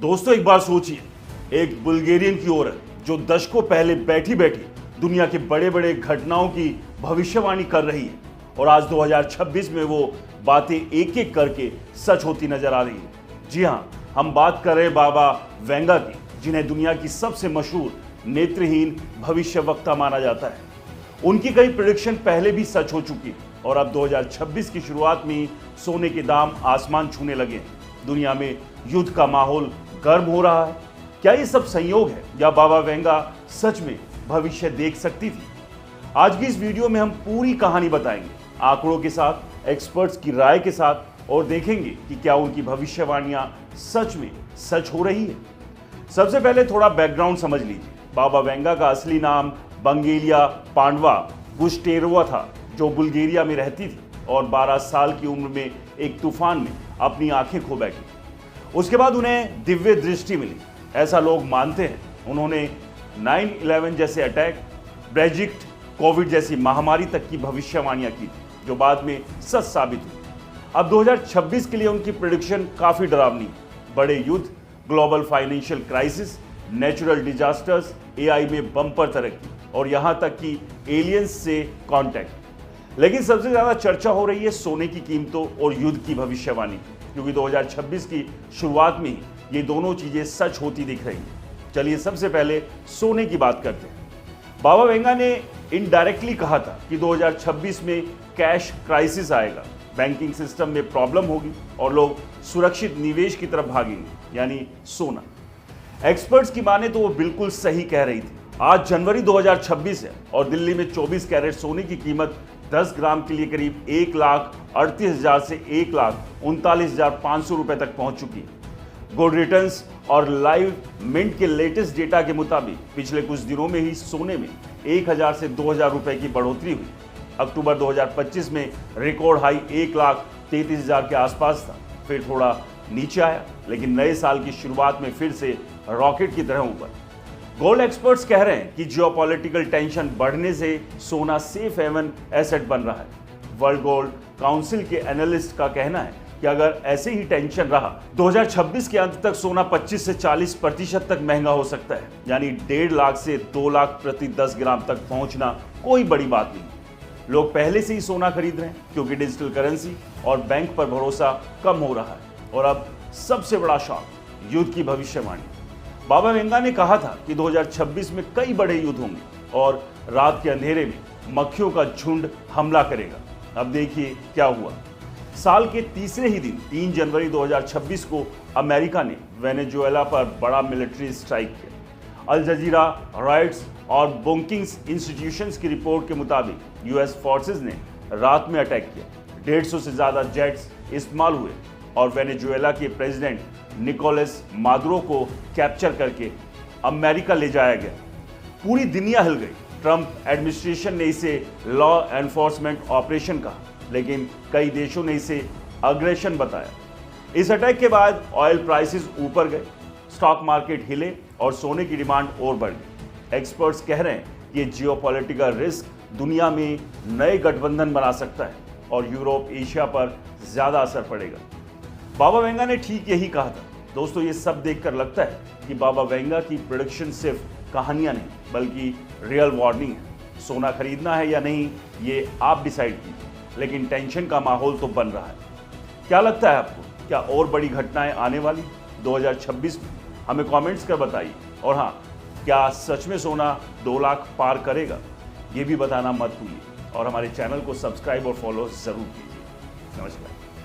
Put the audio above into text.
दोस्तों एक बार सोचिए, एक बुल्गेरियन की औरत जो दशकों पहले बैठी बैठी दुनिया के बड़े बड़े घटनाओं की भविष्यवाणी कर रही है और आज 2026 में वो बातें एक एक करके सच होती नजर आ रही है। जी हाँ, हम बात कर रहे हैं बाबा वेंगा की, जिन्हें दुनिया की सबसे मशहूर नेत्रहीन भविष्यवक्ता माना जाता है। उनकी कई प्रेडिक्शन पहले भी सच हो चुकी है और अब 2026 की शुरुआत में ही सोने के दाम आसमान छूने लगे हैं। दुनिया में युद्ध का माहौल गर्म हो रहा है। क्या ये सब संयोग है या बाबा वेंगा सच में भविष्य देख सकती थी? आज की इस वीडियो में हम पूरी कहानी बताएंगे, आंकड़ों के साथ, एक्सपर्ट्स की राय के साथ, और देखेंगे कि क्या उनकी भविष्यवाणियां सच में सच हो रही है। सबसे पहले थोड़ा बैकग्राउंड समझ लीजिए। बाबा वेंगा का असली नाम बंगेलिया पांडवा गुस्टेरोवा था, जो बुल्गारिया में रहती थी और 12 साल की उम्र में एक तूफान में अपनी आंखें खो बैठी। उसके बाद उन्हें दिव्य दृष्टि मिली, ऐसा लोग मानते हैं। उन्होंने 9/11 जैसे अटैक, ब्रेजिट, कोविड जैसी महामारी तक की भविष्यवाणियां की, जो बाद में सच साबित हुई। अब 2026 के लिए उनकी प्रेडिक्शन काफी डरावनी है। बड़े युद्ध, global financial crisis, natural disasters, AI में बम्पर तरक्की और यहां तक कि एलियंस से कांटेक्ट। लेकिन सबसे ज्यादा चर्चा हो रही है सोने की कीमतों और युद्ध की भविष्यवाणी, क्योंकि 2026 की शुरुआत में ही ये दोनों चीजें सच होती दिख रही हैं। चलिए सबसे पहले सोने की बात करते हैं। बाबा वेंगा ने इनडायरेक्टली कहा था कि 2026 में कैश क्राइसिस आएगा, बैंकिंग सिस्टम में प्रॉब्लम होगी और लोग सुरक्षित निवेश की तरफ भागेंगे, यानी सोना। एक्सपर्ट्स की माने तो वो बिल्कुल सही कह रही थी। आज जनवरी 2026 है और दिल्ली में 24 कैरेट सोने की कीमत 10 ग्राम के लिए करीब 1,38,000 से 1,39,500 रुपए तक पहुंच चुकी है। गोल्ड रिटर्न्स और लाइव मिंट के लेटेस्ट डेटा के मुताबिक पिछले कुछ दिनों में ही सोने में 1,000 से 2,000 रुपए की बढ़ोतरी हुई। अक्टूबर 2025 में रिकॉर्ड हाई 1,33,000 के आसपास था, फिर थोड़ा नीचे आया, लेकिन नए साल की शुरुआत में फिर से रॉकेट की तरह ऊपर। गोल्ड एक्सपर्ट्स कह रहे हैं कि जियोपॉलिटिकल टेंशन बढ़ने से सोना सेफ हेवन एसेट बन रहा है। वर्ल्ड गोल्ड काउंसिल के एनालिस्ट का कहना है कि अगर ऐसे ही टेंशन रहा 2026 के अंत तक सोना 25 से 40% तक महंगा हो सकता है, यानी 1.5 लाख से 2 लाख प्रति 10 ग्राम तक पहुंचना कोई बड़ी बात नहीं। लोग पहले से ही सोना खरीद रहे हैं क्योंकि डिजिटल करेंसी और बैंक पर भरोसा कम हो रहा है। और अब सबसे बड़ा शॉक, युद्ध की भविष्यवाणी। बाबा वेंगा ने कहा था कि 2026 में कई बड़े युद्ध होंगे और रात के अंधेरे में मक्खियों का झुंड हमला करेगा। अब देखिए क्या हुआ। साल के तीसरे ही दिन 3 जनवरी 2026 को अमेरिका ने वेनेजुएला पर बड़ा मिलिट्री स्ट्राइक किया। अल जजीरा, रॉयटर्स और ब्रुकिंग्स इंस्टीट्यूशंस की रिपोर्ट के मुताबिक यूएस फोर्सेस ने रात में अटैक किया। 150 से ज्यादा जेट्स इस्तेमाल हुए और वेनेजुएला के प्रेसिडेंट निकोलस मादुरो को कैप्चर करके अमेरिका ले जाया गया। पूरी दुनिया हिल गई। ट्रंप एडमिनिस्ट्रेशन ने इसे लॉ एनफोर्समेंट ऑपरेशन कहा, लेकिन कई देशों ने इसे अग्रेशन बताया। इस अटैक के बाद ऑयल प्राइसेस ऊपर गए, स्टॉक मार्केट हिले और सोने की डिमांड और बढ़ गई। एक्सपर्ट्स कह रहे हैं कि ये जियोपॉलिटिकल रिस्क दुनिया में नए गठबंधन बना सकता है और यूरोप, एशिया पर ज्यादा असर पड़ेगा। बाबा वेंगा ने ठीक यही कहा था। दोस्तों, ये सब देखकर लगता है कि बाबा वेंगा की प्रेडिक्शन सिर्फ कहानियां नहीं बल्कि रियल वार्निंग है। सोना खरीदना है या नहीं, ये आप डिसाइड कीजिए, लेकिन टेंशन का माहौल तो बन रहा है। क्या लगता है आपको, क्या और बड़ी घटनाएं आने वाली 2026 में? हमें कमेंट्स कर बताइए। और हाँ, क्या सच में सोना 2 लाख पार करेगा, ये भी बताना मत भूलिए। और हमारे चैनल को सब्सक्राइब और फॉलो जरूर कीजिए। नमस्कार।